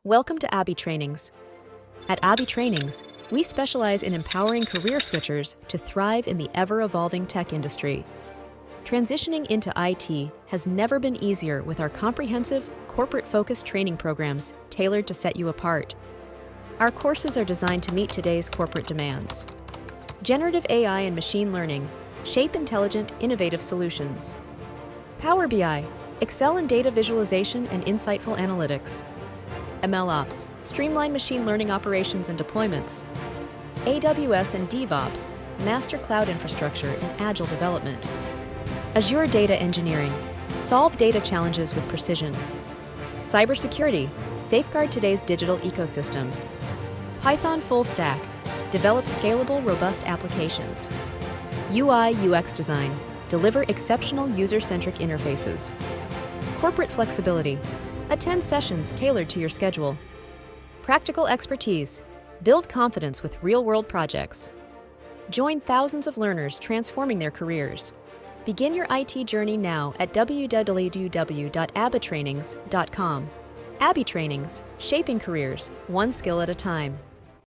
Welcome to Abhi Trainings. At Abhi Trainings, we specialize in empowering career switchers to thrive in the ever-evolving tech industry. Transitioning into IT has never been easier with our comprehensive, corporate-focused training programs tailored to set you apart. Our courses are designed to meet today's corporate demands. Generative AI and machine learning shape intelligent, innovative solutions. Power BI, excel in data visualization and insightful analytics. MLOps, streamline machine learning operations and deployments. AWS and DevOps, master cloud infrastructure and agile development. Azure data engineering, solve data challenges with precision. Cybersecurity, safeguard today's digital ecosystem. Python full stack, develop scalable, robust applications. UI/UX design, deliver exceptional user-centric interfaces. Corporate flexibility, attend sessions tailored to your schedule. Practical expertise, build confidence with real-world projects. Join thousands of learners transforming their careers. Begin your IT journey now at www.abitrainings.com. Abhi Trainings, shaping careers, one skill at a time.